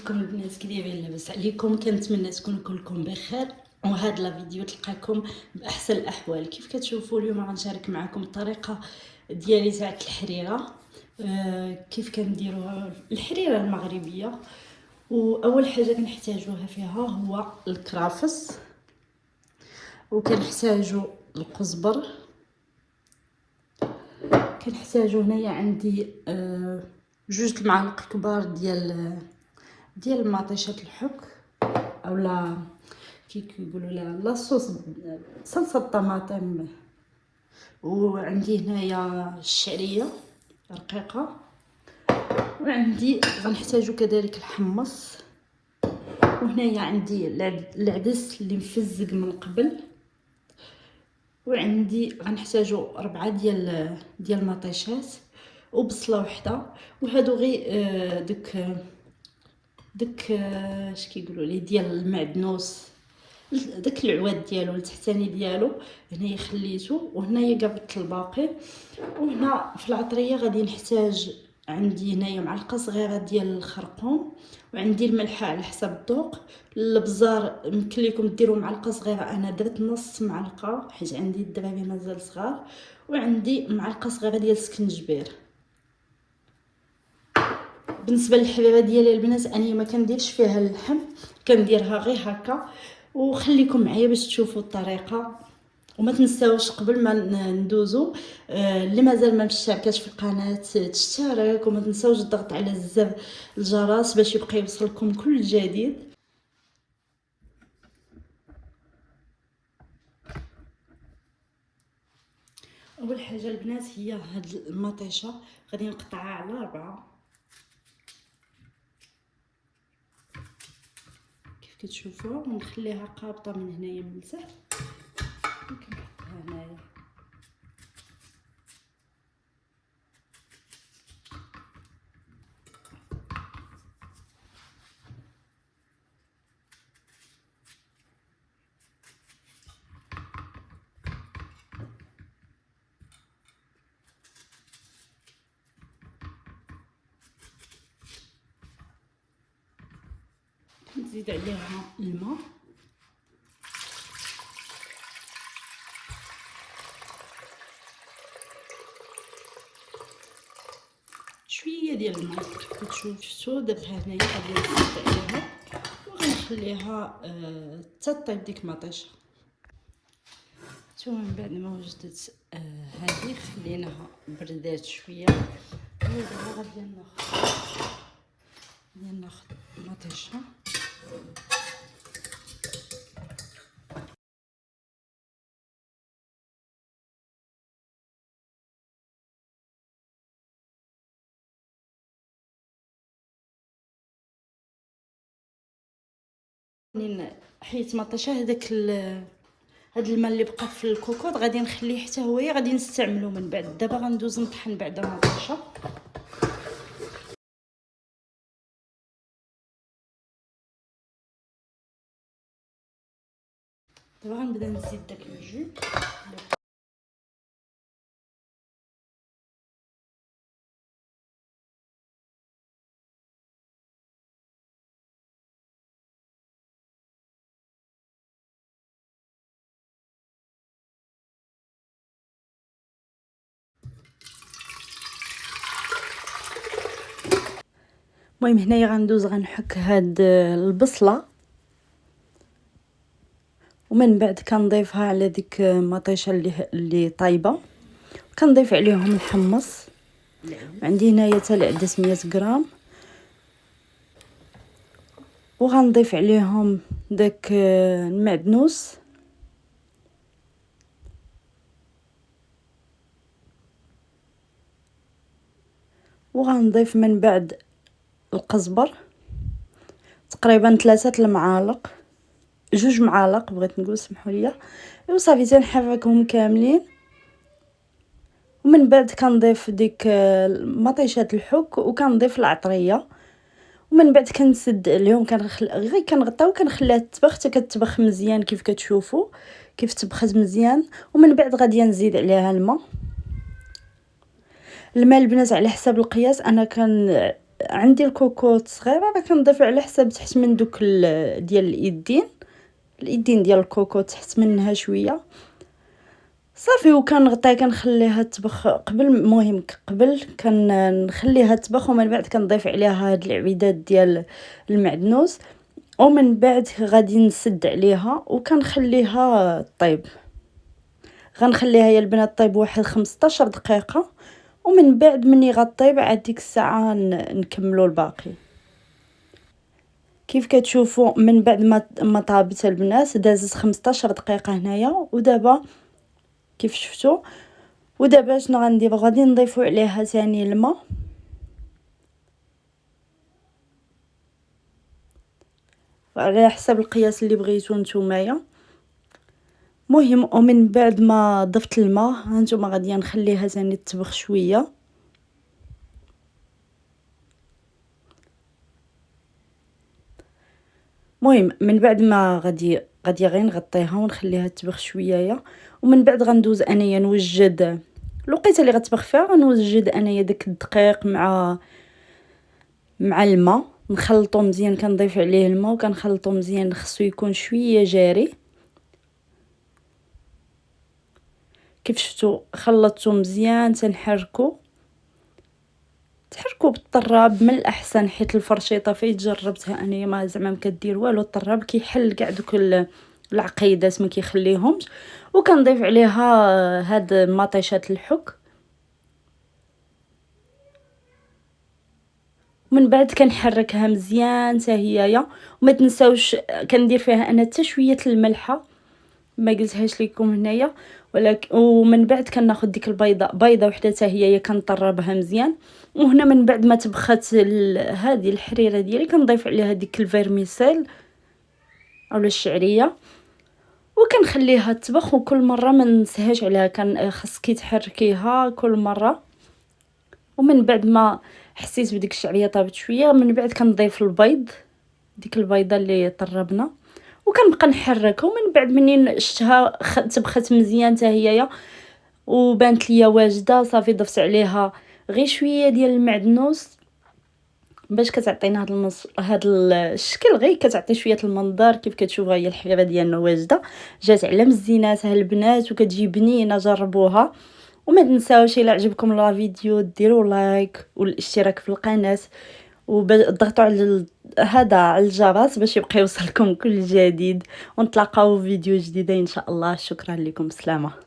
كيفكم البنات؟ كي دايرين؟ لاباس عليكم؟ كنتمنى تكونوا كلكم بخير. وهاد لا فيديو تلقاكم باحسن الاحوال. كيف كتشوفوا اليوم غنشارك معكم الطريقه ديالي تاع الحريره. كيف كنديروا الحريره المغربيه. واول حاجه كنحتاجوها فيها هو الكرافس، وكنحتاجو القزبر، كنحتاجو هنايا عندي جوج المعالق كبار ديال مطيشه الحك، اولا كيقولوا لها لاصوص صلصه الطماطم. وعندي هنايا الشعريه رقيقه، وعندي غنحتاجو كذلك الحمص، وهنايا عندي العدس اللي مفزق من قبل، وعندي غنحتاجو 4 ديال المطيشات، وبصله وحده. وهادو غير داك اش كيقولوا ليه ديال المعدنوس، داك العواد ديالو التحتاني ديالو هنايا خليته، وهنايا قبضت الباقي. وهنا في العطريه غادي نحتاج عندي هنايا معلقه صغيره ديال الخرقوم، وعندي الملحه على حسب الذوق. البزار يمكن لكم ديروا معلقه صغيره، انا درت نص معلقه حيت عندي الدراري مازال صغار. وعندي معلقه صغيره ديال السكنجبير. بالنسبه للحريره ديالي البنات انا ما كنديرش فيها اللحم، كنديرها غير هكا. وخليكم معايا باش تشوفوا الطريقه. وما تنساوش قبل ما ندوزو اللي مازال ما مشتركاش في القناه تشترك، وما تنساوش الضغط على زر الجرس باش يبقى يوصلكم كل جديد. اول حاجه البنات هي هاد المطيشه غادي نقطعها على 4 كيف كتشوفوا، ونخليها قابطه من هنايا من تحت، ونحطها هنايا. نزيد عليها الماء، شويه ديال الماء كيف كتشوفوا. درتها هنايا غادي نزيد عليها وغنخليها حتى طيب ديك المطيشه. ثم من بعد ما وجدت هذه خليناها بردات شويه. دابا غادي ناخذ المطيشه حيت مطيشه هاد الماء اللي بقى في الكوكوط غادي نخليه حتى هو غادي نستعملو من بعد. دابا غندوز نطحن بعدا مطيشه. دابا غنبدا نزيد داك الجو. المهم هنايا غندوز غنحك هاد البصله، ومن بعد كنضيفها على ديك مطيشه اللي طايبه. كنضيف عليهم الحمص، عندي هنايا حتى العدس 100 غرام، وغنضيف عليهم داك المعدنوس، وغنضيف من بعد القزبر تقريبا 3 المعالق، 2 معالق بغيت نقول، سمحوا لي. وصافي تنحركهم كاملين. ومن بعد كنضيف ديك مطيشه الحك، وكنضيف العطريه. ومن بعد كنسد عليهم، غير كنغطيو وكنخليها تطبخ حتى كتطبخ مزيان كيف كتشوفوا كيف طبخت مزيان. ومن بعد غادي نزيد عليها الماء البنات على حساب القياس. انا عندي الكوكوط صغيره راه كنضيف على حساب تحت من دوك ديال الايدين ديال الكوكوط تحت منها شويه صافي. وكنغطيها كنخليها تطبخ قبل، المهم قبل كنخليها تطبخ ومن بعد كنضيف عليها هاد العويدات ديال المعدنوس ومن بعد غادي نسد عليها وكنخليها طيب. غنخليها يا البنات طيب واحد 15 دقيقه ومن بعد مني غطيب عاد ديك الساعه نكملوا الباقي. كيف كتشوفوا من بعد ما طابت البنات دازت 15 دقيقه هنايا. ودابا كيف شفتوا ودابا شنو غنديروا؟ غادي نضيفوا عليها ثاني الماء على حسب القياس اللي بغيتو نتومايا. مهم ومن بعد ما ضفت الماء هانتوما غادي نخليها ثاني تطبخ شويه. مهم من بعد ما غادي غير نغطيها ونخليها تطبخ شويه ومن بعد غندوز انايا نوجد الوقيته اللي غتطبخ فيها. غنوجد انايا داك الدقيق مع الماء نخلطو مزيان. كنضيف عليه الماء وكنخلطو مزيان، خصو يكون شويه جاري. كيف شفتوا خلطته مزيان تنحركو بالطراب من الاحسن حيت الفرشيطه فايت جربتها انايا ما زعما ما كدير والو. الطراب كيحل كاع دوك العقيدات ما كيخليهمش. وكنضيف عليها هاد مطيشات الحك ومن بعد كنحركها مزيان حتى هيايا. وما تنساوش كندير فيها انا حتى شويه الملحه ما قلتهاش لكم هنايا. ولكن ومن بعد كناخذ ديك بيضه وحده حتى هي كنطربها مزيان. وهنا من بعد ما طبخت هذه الحريره ديالي كنضيف عليها ديك الفيرميسيل اولا الشعريه وكنخليها تطبخ. وكل مره ما ننساهاش عليها، كان خاصك تحركيها كل مره. ومن بعد ما حسيت بديك الشعريه طابت شويه من بعد كنضيف البيض، ديك البيضه اللي طربنا وكنبقى نحركها. ومن بعد منين شفتها طبخت مزيان حتى هيايا وبانت ليا واجده صافي ضفت عليها غير شويه ديال المعدنوس باش كتعطينا هاد الشكل، غير كتعطي شويه المنظر. كيف كتشوفوا هي الحليبه ديالنا واجده جات على مزيناتها البنات وكتجي بنينه. جربوها وما تنساوش الا عجبكم لا فيديو ديروا لايك والاشتراك في القناه وضغطوا على على الجرس باش يبقى يوصلكم كل جديد. ونتلاقاو في فيديو جديده ان شاء الله. شكرا لكم، سلامه.